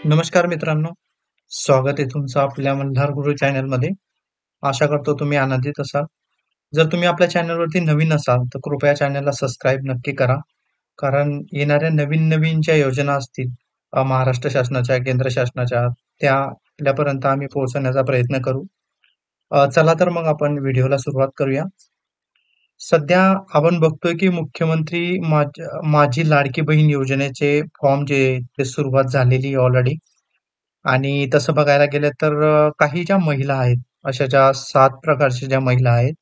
नमस्कार मित्रांनो, स्वागत आहे तुमचं आपल्या मल्हार गुरु चॅनलमध्ये. आशा करतो तुम्ही आनंदित असाल. जर तुम्ही आपल्या चॅनलवरती नवीन असाल, तर कृपया चॅनलला सबस्क्राईब नक्की करा. कारण येणाऱ्या नवीन-नवीन ज्या योजना असतील महाराष्ट्र शासनाच्या, केंद्र शासनाच्या, त्या आपल्यापर्यंत आम्ही पोहोचवण्याचा प्रयत्न करू. चला तर मग आपण व्हिडिओला सुरुवात करूया. सध्या आपण बघतोय की मुख्यमंत्री माझी लाडकी बहीण योजनेचे फॉर्म जे आहे, ते सुरुवात झालेली आहे ऑलरेडी. आणि तसं बघायला गेलं तर काही ज्या महिला आहेत, अशा ज्या 7 प्रकारच्या ज्या महिला आहेत,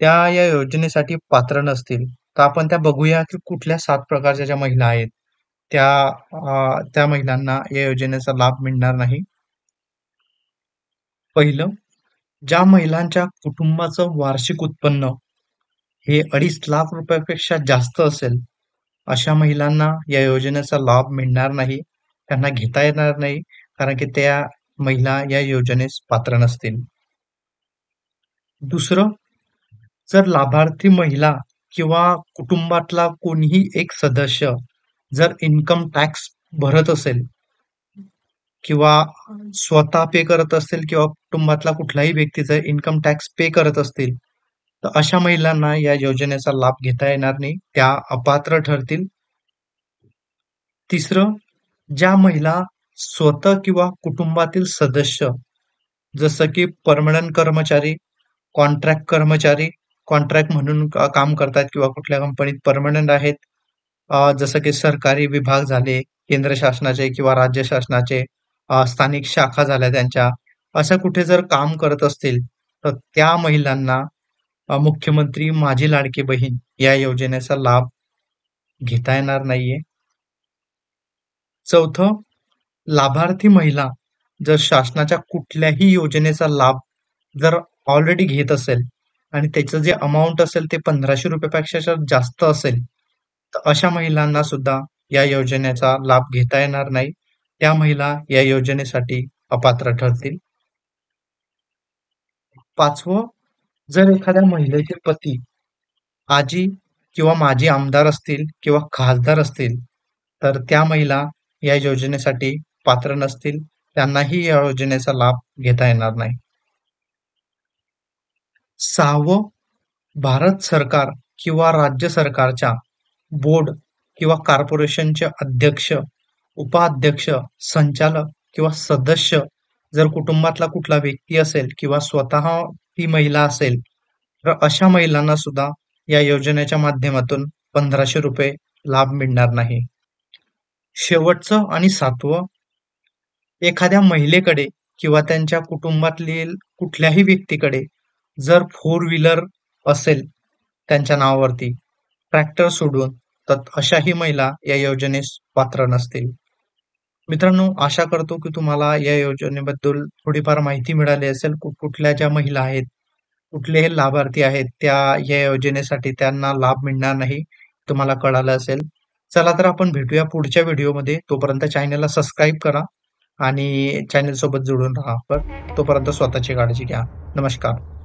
त्या या योजनेसाठी पात्र नसतील. तर आपण त्या बघूया की कुठल्या 7 प्रकारच्या ज्या महिला आहेत, त्या महिलांना या योजनेचा लाभ मिळणार नाही. पहिलं, ज्या महिलांच्या कुटुंबाचं वार्षिक उत्पन्न हे 2.5 लाख रुपयापेक्षा जास्त असेल, अशा महिलांना या योजनेचा लाभ मिळणार नाही. त्यांना घेता येणार नाही, कारण की त्या महिला या योजनेस पात्र नसतील. दुसरं, जर लाभार्थी महिला किंवा कुटुंबातला कोणीही एक सदस्य जर इन्कम टॅक्स भरत असेल किंवा स्वतः पे करत असेल किंवा कुटुंबातला कुठलाही व्यक्ती जर इन्कम टॅक्स पे करत असतील, तर अशा महिलांना या योजनेचा लाभ घेता येणार नाही. त्या अपात्र ठरतील. तिसरं, ज्या महिला स्वतः किंवा कुटुंबातील सदस्य जसं की पर्मनंट कर्मचारी, कॉन्ट्रॅक्ट कर्मचारी, कॉन्ट्रॅक्ट म्हणून काम करतात किंवा कुठल्या कंपनीत पर्मनंट आहेत. जसं की सरकारी विभाग झाले, केंद्र शासनाचे किंवा राज्य शासनाचे, स्थानिक शाखा झाल्या त्यांच्या, असं कुठे जर काम करत असतील, तर त्या महिलांना मुख्यमंत्री माझी लाडकी बहीण या योजनेचा लाभ घेता येणार नाहीये. चौथं, लाभार्थी महिला जर शासनाच्या कुठल्याही योजनेचा लाभ जर ऑलरेडी घेत असेल आणि त्याचं जे अमाउंट असेल ते ₹1500 पेक्षा जास्त असेल, तर अशा महिलांना सुद्धा या योजनेचा लाभ घेता येणार नाही. त्या महिला या योजनेसाठी अपात्र ठरतील. 5वं, जर एखाद्या महिलेचे पती आजी किंवा माजी आमदार असतील किंवा खासदार असतील, तर त्या महिला या योजनेसाठी पात्र नसतील. त्यांनाही या योजनेचा लाभ घेता येणार नाही. 6वं, भारत सरकार किंवा राज्य सरकारच्या बोर्ड किंवा कॉर्पोरेशनचे अध्यक्ष, उपाध्यक्ष, संचालक किंवा सदस्य जर कुटुंबातला कुठला व्यक्ती असेल किंवा स्वतः ती महिला असेल, तर अशा महिलांना सुद्धा या योजनेच्या माध्यमातून ₹1500 लाभ मिळणार नाही. शेवटचं आणि 7वं, एखाद्या महिलेकडे किंवा त्यांच्या कुटुंबातील कुठल्याही व्यक्तीकडे जर फोर व्हीलर असेल त्यांच्या नावावरती, ट्रॅक्टर सोडून, तर अशाही महिला या योजनेस पात्र नसतील. मित्रांनो, आशा करतो की तुम्हाला या योजनेबद्दल थोडीफार माहिती मिळाली असेल. कुठल्या ज्या महिला आहेत, कुठले हे लाभार्थी आहेत, त्या या योजनेसाठी त्यांना लाभ मिळणार नाही, तुम्हाला कळालं असेल. चला तर आपण भेटूया पुढच्या व्हिडिओमध्ये. तोपर्यंत चॅनलला सबस्क्राईब करा आणि चॅनलसोबत जोडून राहा. तोपर्यंत स्वतःची काळजी घ्या. नमस्कार.